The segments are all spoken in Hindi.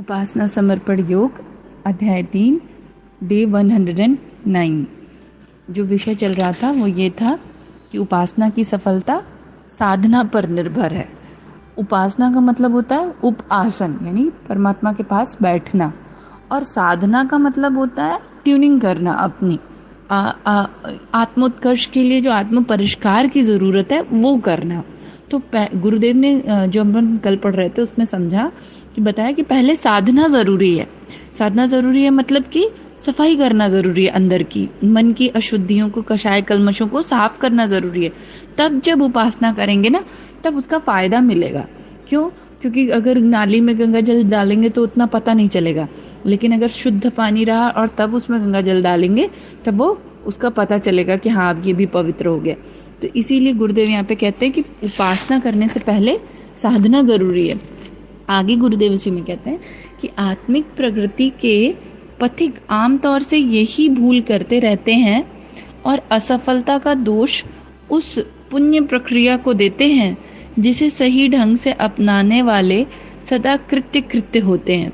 उपासना समर्पण योग अध्याय 3 डे 109। जो विषय चल रहा था वो ये था कि उपासना की सफलता साधना पर निर्भर है। उपासना का मतलब होता है उपासन यानी परमात्मा के पास बैठना, और साधना का मतलब होता है ट्यूनिंग करना अपनी आत्मोत्कर्ष के लिए जो आत्म परिष्कार की ज़रूरत है वो करना। तो गुरुदेव ने जो हम कल पढ़ रहे थे उसमें समझा कि बताया कि पहले साधना ज़रूरी है। साधना ज़रूरी है मतलब कि सफाई करना ज़रूरी है, अंदर की मन की अशुद्धियों को, कषाय कल्मशों को साफ करना ज़रूरी है। तब जब उपासना करेंगे ना तब उसका फ़ायदा मिलेगा। क्यों? क्योंकि अगर नाली में गंगा जल डालेंगे तो उतना पता नहीं चलेगा, लेकिन अगर शुद्ध पानी रहा और तब उसमें गंगा जल डालेंगे तब वो उसका पता चलेगा कि हाँ अब ये भी पवित्र हो गया। तो इसीलिए गुरुदेव यहाँ पे कहते हैं कि उपासना करने से पहले साधना ज़रूरी है। आगे गुरुदेव उसी में कहते हैं कि आत्मिक प्रगति के पथिक आमतौर से यही भूल करते रहते हैं और असफलता का दोष उस पुण्य प्रक्रिया को देते हैं जिसे सही ढंग से अपनाने वाले सदा कृत्य होते हैं।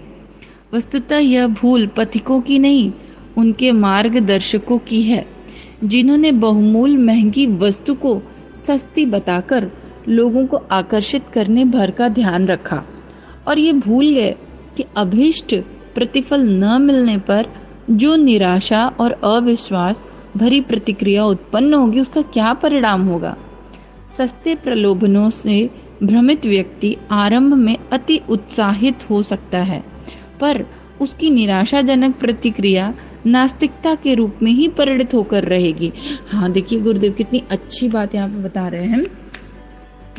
वस्तुतः यह भूल पथिकों की नहीं, उनके मार्गदर्शकों की है, जिन्होंने बहुमूल्य महंगी वस्तु को सस्ती बताकर लोगों को आकर्षित करने भर का ध्यान रखा और ये भूल गए कि अभीष्ट प्रतिफल न मिलने पर जो निराशा और अविश्वास भरी प्रतिक्रिया उत्पन्न होगी उसका क्या परिणाम होगा। सस्ते प्रलोभनों से भ्रमित व्यक्ति आरंभ में अति उत्साहित हो सकता है, पर उसकी निराशाजनक प्रतिक्रिया नास्तिकता के रूप में ही परिणत होकर रहेगी। हाँ देखिए गुरुदेव कितनी अच्छी बात यहाँ पे बता रहे हैं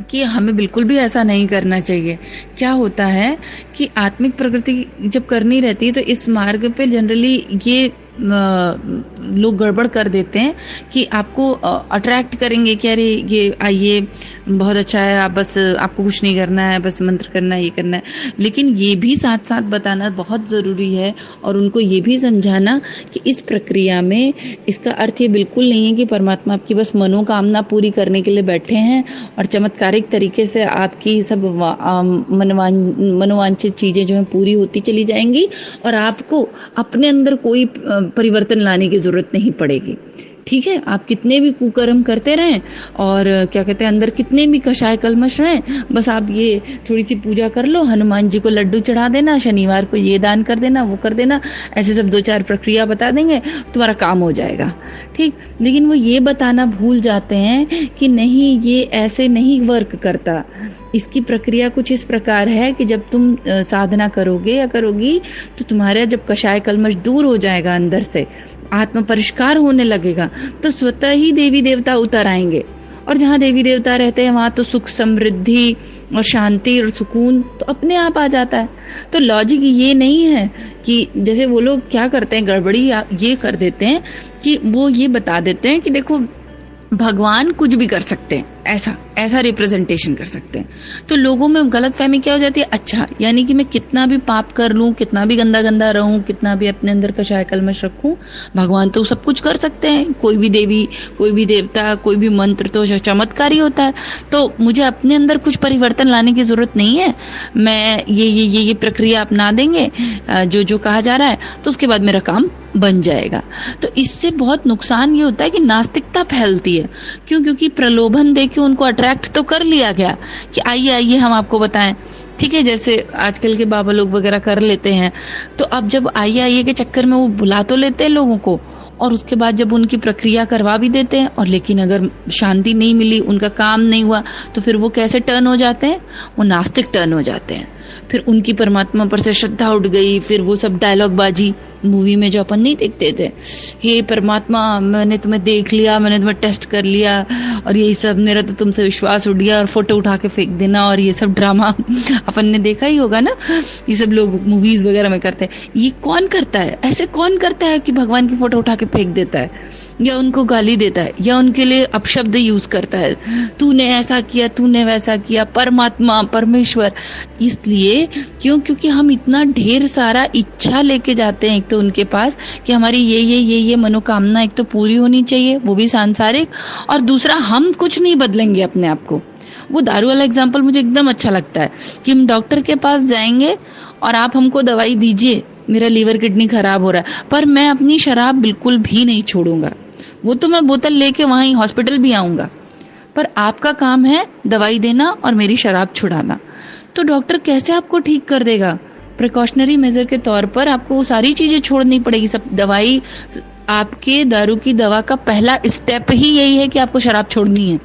कि हमें बिल्कुल भी ऐसा नहीं करना चाहिए। क्या होता है कि आत्मिक प्रकृति जब करनी रहती है तो इस मार्ग पे जनरली ये लोग गड़बड़ कर देते हैं कि आपको अट्रैक्ट करेंगे कि अरे ये आइए बहुत अच्छा है, आप बस आपको कुछ नहीं करना है, बस मंत्र करना है, ये करना है। लेकिन ये भी साथ साथ बताना बहुत ज़रूरी है और उनको ये भी समझाना कि इस प्रक्रिया में इसका अर्थ ये बिल्कुल नहीं है कि परमात्मा आपकी बस मनोकामना पूरी करने के लिए बैठे हैं और चमत्कारिक तरीके से आपकी सब मनोवांछित चीज़ें जो हैं पूरी होती चली जाएंगी और आपको अपने अंदर कोई परिवर्तन लाने की जरूरत नहीं पड़ेगी। ठीक है, आप कितने भी कुकर्म करते रहें और क्या कहते हैं अंदर कितने भी कषाय कल्मश रहें, बस आप ये थोड़ी सी पूजा कर लो, हनुमान जी को लड्डू चढ़ा देना, शनिवार को ये दान कर देना, वो कर देना, ऐसे सब 2-4 प्रक्रिया बता देंगे तुम्हारा काम हो जाएगा। ठीक, लेकिन वो ये बताना भूल जाते हैं कि नहीं, ये ऐसे नहीं वर्क करता। इसकी प्रक्रिया कुछ इस प्रकार है कि जब तुम साधना करोगे या करोगी तो तुम्हारा जब कषाय कल्मश दूर हो जाएगा, अंदर से आत्म परिष्कार होने लगेगा, तो स्वतः ही देवी देवता उतर आएंगे। और जहाँ देवी देवता रहते हैं वहाँ तो सुख, समृद्धि और शांति और सुकून तो अपने आप आ जाता है। तो लॉजिक ये नहीं है कि जैसे वो लोग क्या करते हैं, गड़बड़ी ये कर देते हैं कि वो ये बता देते हैं कि देखो भगवान कुछ भी कर सकते हैं, ऐसा रिप्रेजेंटेशन कर सकते हैं। तो लोगों में गलतफहमी क्या हो जाती है, अच्छा यानी कि मैं कितना भी पाप कर लूँ, कितना भी गंदा रहूँ, कितना भी अपने अंदर कषाय कल्मश रखूँ, भगवान तो सब कुछ कर सकते हैं। कोई भी देवी, कोई भी देवता, कोई भी मंत्र तो चमत्कारी होता है। तो मुझे अपने अंदर कुछ परिवर्तन लाने की जरूरत नहीं है। मैं ये प्रक्रिया अपना देंगे जो कहा जा रहा है, तो उसके बाद मेरा काम बन जाएगा। तो इससे बहुत नुकसान ये होता है कि नास्तिकता फैलती है। क्यों? क्योंकि प्रलोभन देके उनको अट्रैक्ट तो कर लिया गया कि आइए हम आपको बताएं। ठीक है, जैसे आजकल के बाबा लोग वगैरह कर लेते हैं, तो अब जब आइए के चक्कर में वो बुला तो लेते हैं लोगों को और उसके बाद जब उनकी प्रक्रिया करवा भी देते हैं और लेकिन अगर शांति नहीं मिली, उनका काम नहीं हुआ, तो फिर वो कैसे टर्न हो जाते हैं? वो नास्तिक टर्न हो जाते हैं। फिर उनकी परमात्मा पर से श्रद्धा उठ गई। फिर वो सब डायलॉग बाजी मूवी में जो अपन नहीं देखते थे, हे परमात्मा मैंने तुम्हें देख लिया, मैंने तुम्हें टेस्ट कर लिया और यही सब, मेरा तो तुमसे विश्वास उठ गया, और फोटो उठा के फेंक देना, और ये सब ड्रामा अपन ने देखा ही होगा ना, ये सब लोग मूवीज वगैरह में करते हैं। ये कौन करता है? ऐसे कौन करता है कि भगवान की फोटो उठा के फेंक देता है या उनको गाली देता है या उनके लिए अपशब्द यूज करता है, तूने ऐसा किया, तूने वैसा किया, परमात्मा, परमेश्वर। इसलिए क्योंकि हम इतना ढेर सारा इच्छा लेके जाते हैं एक तो उनके पास कि हमारी ये मनोकामना एक तो पूरी होनी चाहिए, वो भी सांसारिक, और दूसरा हम कुछ नहीं बदलेंगे अपने आप को। वो दारू वाला एग्जाम्पल मुझे एकदम अच्छा लगता है कि हम डॉक्टर के पास जाएंगे और आप हमको दवाई दीजिए, मेरा लीवर किडनी खराब हो रहा है, पर मैं अपनी शराब बिल्कुल भी नहीं छोड़ूंगा। वो तो मैं बोतल लेके वहीं हॉस्पिटल भी आऊँगा, पर आपका काम है दवाई देना और मेरी शराब छुड़ाना। तो डॉक्टर कैसे आपको ठीक कर देगा? प्रिकॉशनरी मेजर के तौर पर आपको वो सारी चीज़ें छोड़नी पड़ेगी। सब दवाई, आपके दारू की दवा का पहला स्टेप ही यही है कि आपको शराब छोड़नी है।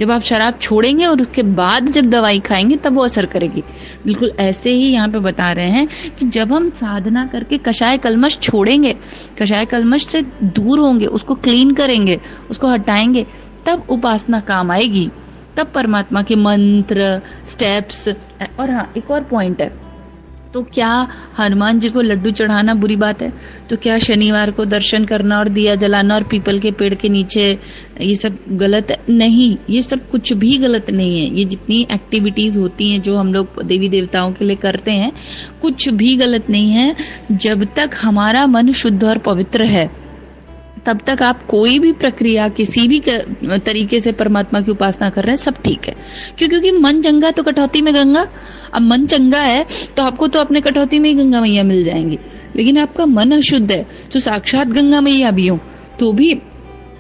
जब आप शराब छोड़ेंगे और उसके बाद जब दवाई खाएंगे तब वो असर करेगी। बिल्कुल ऐसे ही यहाँ पे बता रहे हैं कि जब हम साधना करके कषाय कल्मश छोड़ेंगे, कषाय कल्मश से दूर होंगे, उसको क्लीन करेंगे, उसको हटाएंगे, तब उपासना काम आएगी, तब परमात्मा के मंत्र, स्टेप्स। और हाँ, एक और पॉइंट है, तो क्या हनुमान जी को लड्डू चढ़ाना बुरी बात है? तो क्या शनिवार को दर्शन करना और दिया जलाना और पीपल के पेड़ के नीचे ये सब गलत है? नहीं, ये सब कुछ भी गलत नहीं है। ये जितनी एक्टिविटीज़ होती हैं जो हम लोग देवी देवताओं के लिए करते हैं, कुछ भी गलत नहीं है। जब तक हमारा मन शुद्ध और पवित्र है, तब तक आप कोई भी प्रक्रिया किसी भी तरीके से परमात्मा की उपासना कर रहे हैं, सब ठीक है। क्योंकि मन चंगा तो कटौती में गंगा। अब मन चंगा है तो आपको तो अपने कटौती में ही गंगा मैया मिल जाएंगी, लेकिन आपका मन अशुद्ध है तो साक्षात गंगा मैया भी हो तो भी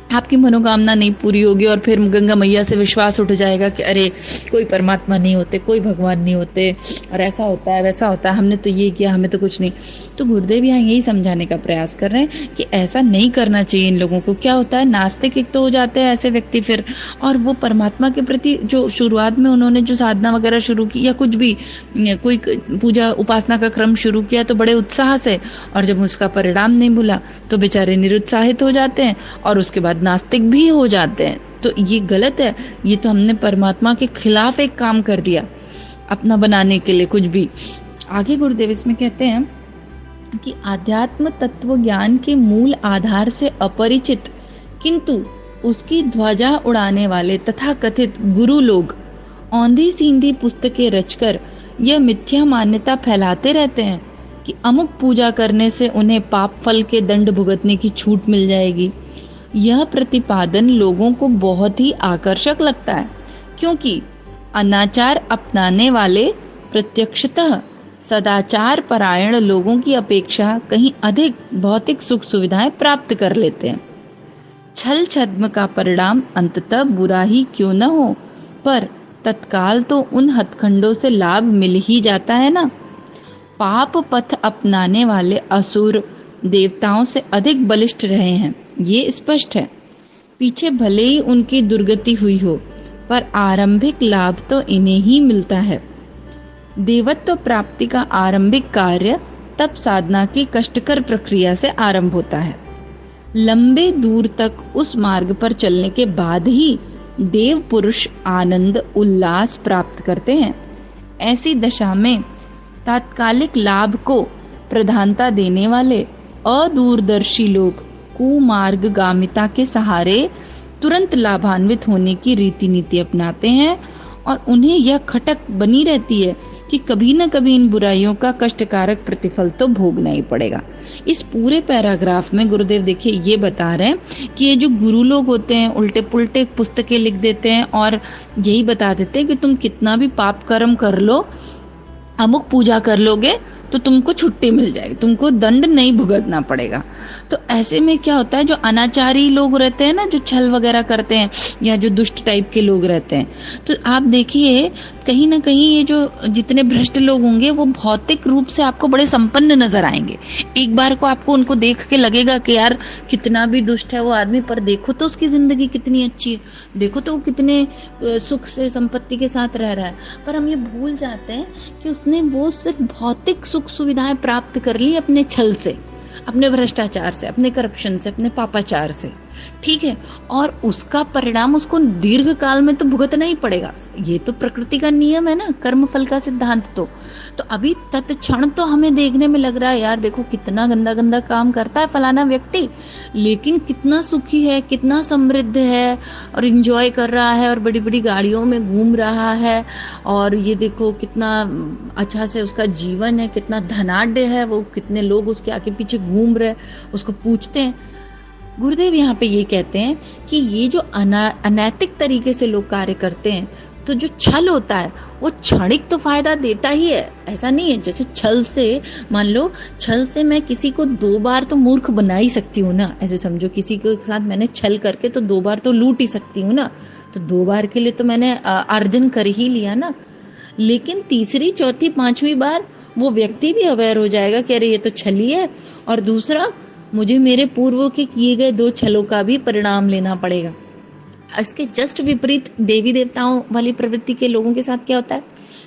आपकी मनोकामना नहीं पूरी होगी, और फिर गंगा मैया से विश्वास उठ जाएगा कि अरे कोई परमात्मा नहीं होते, कोई भगवान नहीं होते, और ऐसा होता है वैसा होता है, हमने तो ये किया, हमें तो कुछ नहीं। तो गुरुदेव यहाँ यही समझाने का प्रयास कर रहे हैं कि ऐसा नहीं करना चाहिए इन लोगों को। क्या होता है, नास्तिक एक तो हो जाते हैं ऐसे व्यक्ति फिर, और वो परमात्मा के प्रति जो शुरुआत में उन्होंने जो साधना वगैरह शुरू की या कुछ भी कोई पूजा उपासना का क्रम शुरू किया तो बड़े उत्साह से, और जब उसका परिणाम नहीं मिला तो बेचारे निरुत्साहित हो जाते हैं और उसके बाद नास्तिक भी हो जाते हैं। तो ये गलत है। ये तो हमने परमात्मा के खिलाफ एक काम कर दिया अपना बनाने के लिए कुछ भी। आगे गुरुदेव इसमें कहते हैं कि आध्यात्म तत्व ज्ञान के मूल आधार से अपरिचित किंतु उसकी ध्वजा उड़ाने वाले तथा कथित गुरु लोग औंधी सींधी पुस्तकें रचकर यह मिथ्या मान्यता फैलाते रहते हैं कि अमुक पूजा करने से उन्हें पाप फल के दंड भुगतने की छूट मिल जाएगी। यह प्रतिपादन लोगों को बहुत ही आकर्षक लगता है, क्योंकि अनाचार अपनाने वाले प्रत्यक्षतः सदाचार परायण लोगों की अपेक्षा कहीं अधिक भौतिक सुख सुविधाएं प्राप्त कर लेते हैं। छल छद्म का परिणाम अंततः बुरा ही क्यों न हो, पर तत्काल तो उन हथकंडों से लाभ मिल ही जाता है ना। पाप पथ अपनाने वाले असुर देवताओं से अधिक बलिष्ठ रहे हैं, ये स्पष्ट है। पीछे भले ही उनकी दुर्गति हुई हो, पर आरंभिक लाभ तो इन्हें ही मिलता है। देवत्व प्राप्ति का आरंभिक कार्य तब साधना की कष्टकर प्रक्रिया से आरंभ होता है। लंबे दूर तक उस मार्ग पर चलने के बाद ही देव पुरुष आनंद उल्लास प्राप्त करते हैं। ऐसी दशा में तात्कालिक लाभ को प्रधानता देने वाले अदूरदर्शी लोग कुमार्गगामिता के सहारे तुरंत लाभान्वित होने की रीति नीति अपनाते हैं, और उन्हें यह खटक बनी रहती है कि कभी न कभी इन बुराइयों का कष्टकारक प्रतिफल तो भोगना ही पड़ेगा। इस पूरे पैराग्राफ में गुरुदेव देखिए ये बता रहे हैं कि ये जो गुरु लोग होते हैं उल्टे पुल्टे पुस्तकें लिख देते हैं और यही बता देते हैं कि तुम कितना भी पाप कर्म कर लो, अमुक पूजा कर लोगे तो तुमको छुट्टी मिल जाएगी, तुमको दंड नहीं भुगतना पड़ेगा। तो ऐसे में क्या होता है, जो अनाचारी लोग रहते हैं ना, जो छल वगैरह करते हैं या जो दुष्ट टाइप के लोग रहते हैं, तो आप देखिए कहीं ना कहीं ये जो जितने भ्रष्ट लोग होंगे वो भौतिक रूप से आपको बड़े संपन्न नजर आएंगे। एक बार को आपको उनको देख के लगेगा कि यार कितना भी दुष्ट है वो आदमी, पर देखो तो उसकी जिंदगी कितनी अच्छी है, देखो तो वो कितने सुख से संपत्ति के साथ रह रहा है। पर हम ये भूल जाते हैं कि उसने वो सिर्फ भौतिक सुख सुविधाएं प्राप्त कर ली अपने छल से, अपने भ्रष्टाचार से, अपने करप्शन से, अपने पापाचार से, ठीक है, और उसका परिणाम उसको दीर्घ काल में तो भुगतना ही पड़ेगा। ये तो प्रकृति का नियम है ना, कर्म फल का सिद्धांत। तो अभी तत्क्षण तो हमें देखने में लग रहा है यार देखो कितना गंदा गंदा काम करता है फलाना व्यक्ति, लेकिन कितना सुखी है, कितना समृद्ध है और एंजॉय कर रहा है और बड़ी बड़ी गाड़ियों में घूम रहा है, और ये देखो कितना अच्छा से उसका जीवन है, कितना धनाढ्य है वो, कितने लोग उसके आगे पीछे घूम रहे उसको पूछते हैं। गुरुदेव यहाँ पे ये कहते हैं कि ये जो अनैतिक तरीके से लोग कार्य करते हैं तो जो छल होता है वो क्षणिक तो फायदा देता ही है, ऐसा नहीं है। जैसे छल से, मान लो छल से मैं किसी को 2 बार तो मूर्ख बना ही सकती हूँ ना, ऐसे समझो किसी के साथ मैंने छल करके तो 2 बार तो लूट ही सकती हूँ ना, तो 2 बार के लिए तो मैंने अर्जन कर ही लिया ना। लेकिन तीसरी, चौथी, 5वीं बार वो व्यक्ति भी अवेयर हो जाएगा कि अरे ये तो छली है, और दूसरा मुझे मेरे पूर्वों के किए गए 2 छलों का भी परिणाम लेना पड़ेगा। इसके जस्ट विपरीत देवी देवताओं वाली प्रवृत्ति के लोगों के साथ क्या होता है,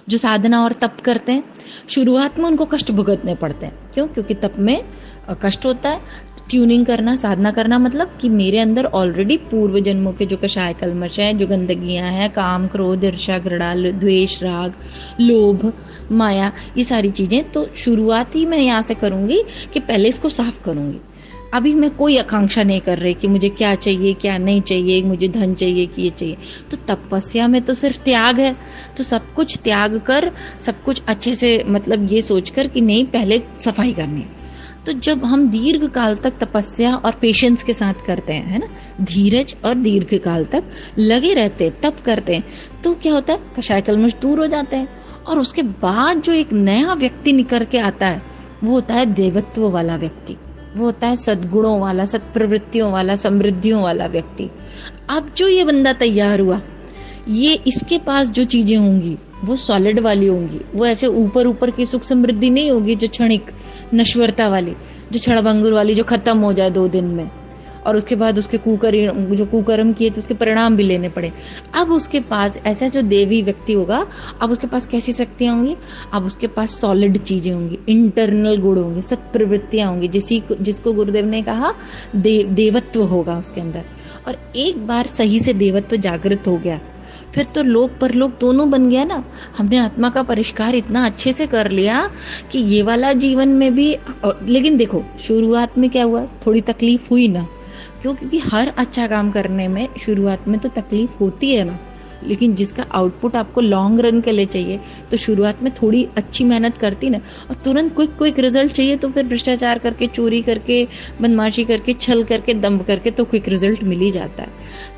जो साधना और तप करते हैं, शुरुआत में उनको कष्ट भुगतने पड़ते हैं। क्यों? क्योंकि तप में कष्ट होता है। ट्यूनिंग करना, साधना करना मतलब कि मेरे अंदर ऑलरेडी पूर्व जन्मों के जो कषाय कल्मश हैं, जो गंदगियां हैं, काम, क्रोध, ईर्ष्या, घृणा, द्वेष, राग, लोभ, माया, ये सारी चीजें, तो शुरुआत ही मैं यहाँ से करूंगी कि पहले इसको साफ करूंगी। अभी मैं कोई आकांक्षा नहीं कर रही कि मुझे क्या चाहिए, क्या नहीं चाहिए, मुझे धन चाहिए कि ये चाहिए। तो तपस्या में तो सिर्फ त्याग है, तो सब कुछ त्याग कर, सब कुछ अच्छे से, मतलब ये सोचकर कि नहीं पहले सफाई करनी है। तो जब हम दीर्घ काल तक तपस्या और पेशेंस के साथ करते हैं, है ना, धीरज और दीर्घ काल तक लगे रहते हैं, तप करते हैं, तो क्या होता है, कषाय कल्मश दूर हो जाते हैं। और उसके बाद जो एक नया व्यक्ति निकल के आता है वो होता है देवत्व वाला व्यक्ति, वो होता है सद्गुणों वाला, सत्प्रवृत्तियों वाला, समृद्धियों वाला व्यक्ति। अब जो ये बंदा तैयार हुआ, ये इसके पास जो चीजें होंगी वो सॉलिड वाली होंगी, वो ऐसे ऊपर ऊपर की सुख समृद्धि नहीं होगी जो क्षणिक नश्वरता वाली, जो क्षणभंगुर वाली, जो खत्म हो जाए 2 दिन में, और उसके बाद उसके कुकर्म किए तो उसके परिणाम भी लेने पड़े। अब उसके पास ऐसा जो देवी व्यक्ति होगा, अब उसके पास कैसी शक्तियां होंगी, अब उसके पास सॉलिड चीजें होंगी, इंटरनल गुण होंगे, सत्प्रवृत्तियां होंगी, जिसको गुरुदेव ने कहा देवत्व होगा उसके अंदर। और एक बार सही से देवत्व जागृत हो गया, फिर तो लोक परलोक दोनों बन गया ना। हमने आत्मा का परिष्कार इतना अच्छे से कर लिया कि ये वाला जीवन में भी। लेकिन देखो शुरुआत में क्या हुआ, थोड़ी तकलीफ हुई ना। क्यों? क्योंकि हर अच्छा काम करने में शुरुआत में तो तकलीफ होती है ना, लेकिन जिसका आउटपुट आपको लॉन्ग रन के लिए चाहिए, तो शुरुआत में थोड़ी अच्छी मेहनत करती ना, और तुरंत क्विक रिजल्ट चाहिए, तो फिर भ्रष्टाचार करके, चोरी करके, बदमाशी करके, छल करके, दंभ करके तो क्विक रिजल्ट मिल ही जाता है।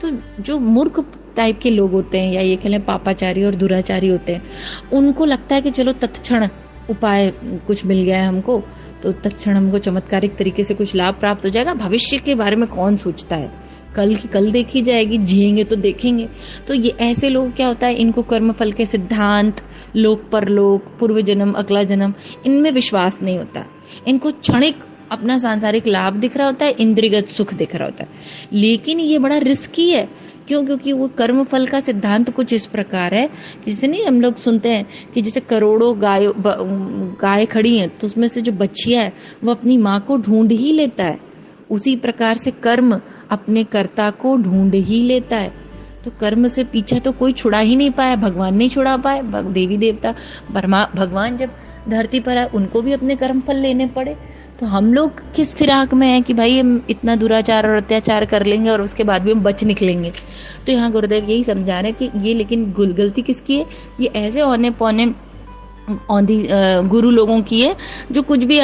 तो जो मूर्ख टाइप के लोग होते हैं, या ये कह लें पापाचारी और दुराचारी होते हैं, उनको लगता है कि चलो तत्क्षण उपाय कुछ मिल गया है हमको, तो तत्क्षण हमको चमत्कारिक तरीके से कुछ लाभ प्राप्त हो जाएगा। भविष्य के बारे में कौन सोचता है, कल की कल देखी जाएगी, जिएंगे तो देखेंगे। तो ये ऐसे लोग क्या होता है, इनको कर्मफल के सिद्धांत, लोक परलोक, पूर्व जन्म, अगला जन्म, इनमें विश्वास नहीं होता। इनको क्षणिक अपना सांसारिक लाभ दिख रहा होता है, इंद्रियगत सुख दिख रहा होता है। लेकिन ये बड़ा रिस्की है। क्यों? क्योंकि वो कर्म फल का सिद्धांत कुछ इस प्रकार है, जैसे नहीं हम लोग सुनते हैं कि जैसे करोड़ों गाय खड़ी हैं, तो उसमें से जो बछिया है वो अपनी माँ को ढूंढ ही लेता है। उसी प्रकार से कर्म अपने कर्ता को ढूंढ ही लेता है। तो कर्म से पीछा तो कोई छुड़ा ही नहीं पाया, भगवान नहीं छुड़ा पाए। देवी देवता भगवान जब धरती पर आए, उनको भी अपने कर्म फल लेने पड़े। तो हम लोग किस फिराक में है कि भाई हम इतना दुराचार और अत्याचार कर लेंगे और उसके बाद भी हम बच निकलेंगे। तो यहाँ गुरुदेव यही समझा रहे हैं कि ये, लेकिन गलती किसकी है, ये ऐसे औने पौने औंधी गुरु लोगों की है, जो कुछ भी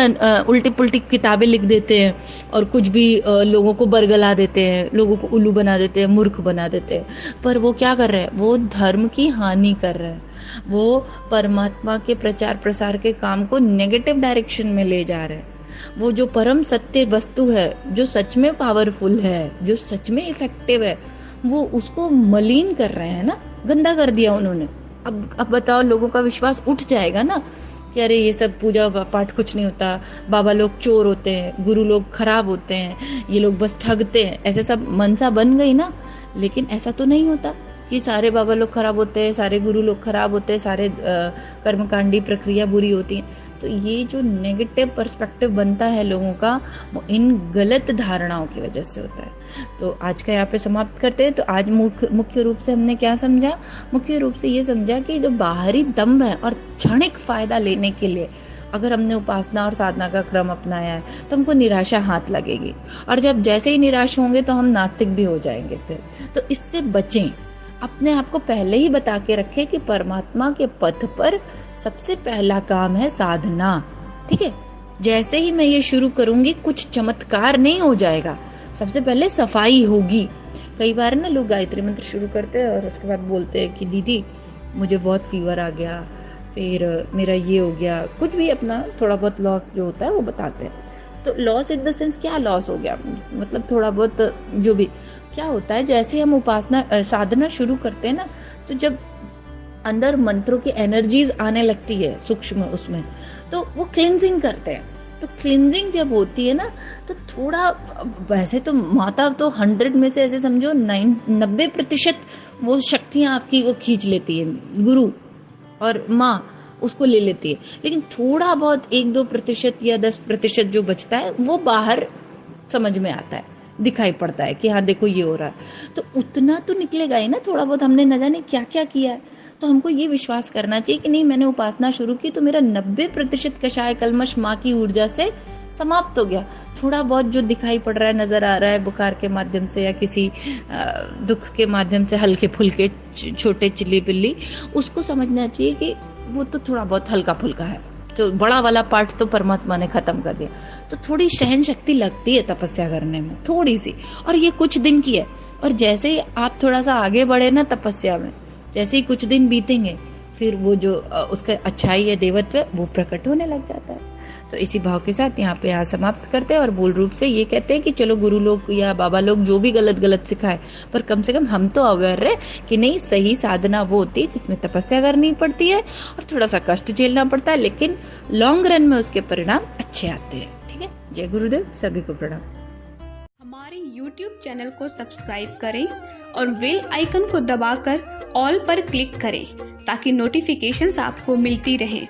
उल्टी पुल्टी किताबें लिख देते हैं और कुछ भी लोगों को बरगला देते हैं, लोगों को उल्लू बना देते हैं, मूर्ख बना देते हैं। पर वो क्या कर रहे हैं, वो धर्म की हानि कर रहे हैं, वो परमात्मा के प्रचार प्रसार के काम को नेगेटिव डायरेक्शन में ले जा रहे हैं। वो जो परम सत्य वस्तु है, जो सच में पावरफुल है, जो सच में इफेक्टिव है, वो उसको मलिन कर रहे हैं ना, गंदा कर दिया उन्होंने। अब बताओ, लोगों का विश्वास उठ जाएगा ना कि अरे ये सब पूजा पाठ कुछ नहीं होता, बाबा लोग चोर होते हैं, गुरु लोग खराब होते हैं, ये लोग बस ठगते हैं, ऐसे सब मनसा बन गई ना। लेकिन ऐसा तो नहीं होता कि सारे बाबा लोग खराब होते हैं, सारे गुरु लोग खराब होते हैं, सारे कर्मकांडी प्रक्रिया बुरी होती है। तो ये जो नेगेटिव पर्सपेक्टिव बनता है लोगों का, वो इन गलत धारणाओं की वजह से होता है। तो आज का यहाँ पे समाप्त करते हैं। तो आज मुख्य रूप से हमने क्या समझा? मुख्य रूप से ये समझा कि जो बाहरी दंभ है और क्षणिक फायदा लेने के लिए अगर हमने उपासना और साधना का क्रम अपनाया है, तो हमको निराशा हाथ लगेगी, और जब जैसे ही निराश होंगे तो हम नास्तिक भी हो जाएंगे फिर। तो इससे बचें, अपने आप को पहले ही बता के रखें कि परमात्मा के पथ पर सबसे पहला काम है साधना। ठीक है, जैसे ही मैं ये शुरू करूंगी कुछ चमत्कार नहीं हो जाएगा, सबसे पहले सफाई होगी। कई बार ना लोग गायत्री मंत्र शुरू करते हैं और उसके बाद बोलते हैं कि दीदी मुझे बहुत फीवर आ गया, फिर मेरा ये हो गया, कुछ भी अपना थोड़ा बहुत लॉस जो होता है वो बताते हैं। तो लॉस इन द सेंस क्या लॉस हो गया, मतलब थोड़ा बहुत जो भी क्या होता है, जैसे हम उपासना साधना शुरू करते हैं ना, तो जब अंदर मंत्रों की एनर्जीज आने लगती है सूक्ष्म उसमें, तो वो क्लिनजिंग करते हैं। तो क्लिनजिंग जब होती है ना, तो थोड़ा, वैसे तो माता तो 100 में से ऐसे समझो 90% वो शक्तियाँ आपकी वो खींच लेती है, गुरु और माँ उसको ले लेती है, लेकिन थोड़ा बहुत 1-2% या 10% जो बचता है वो बाहर समझ में आता है, दिखाई पड़ता है कि हाँ देखो ये हो रहा है। तो उतना तो निकलेगा ही ना, थोड़ा बहुत हमने न जाने क्या क्या किया है। तो हमको ये विश्वास करना चाहिए कि नहीं, मैंने उपासना शुरू की तो मेरा 90% कषाय कल्मश माँ की ऊर्जा से समाप्त हो गया। थोड़ा बहुत जो दिखाई पड़ रहा है, नजर आ रहा है बुखार के माध्यम से या किसी दुख के माध्यम से, हल्के फुल्के छोटे चिल्ली पिल्ली, उसको समझना चाहिए कि वो तो थोड़ा बहुत हल्का फुल्का है, तो बड़ा वाला पार्ट तो परमात्मा ने खत्म कर दिया। तो थोड़ी सहन शक्ति लगती है तपस्या करने में, थोड़ी सी, और ये कुछ दिन की है। और जैसे ही आप थोड़ा सा आगे बढ़े ना तपस्या में, जैसे ही कुछ दिन बीतेंगे, फिर वो जो उसका अच्छाई है, देवत्व, वो प्रकट होने लग जाता है। तो इसी भाव के साथ यहाँ पे समाप्त करते हैं और मूल रूप से ये कहते हैं कि चलो गुरु लोग या बाबा लोग जो भी गलत सिखाए, पर कम से कम हम तो अवेयर रहे कि नहीं, सही साधना वो होती है जिसमें तपस्या करनी पड़ती है और थोड़ा सा कष्ट झेलना पड़ता है, लेकिन लॉन्ग रन में उसके परिणाम अच्छे आते हैं। ठीक है, जय गुरुदेव, सभी को प्रणाम। हमारे YouTube चैनल को सब्सक्राइब करें और बेल आइकन को दबाकर ऑल पर क्लिक करें ताकि नोटिफिकेशंस आपको मिलती रहें।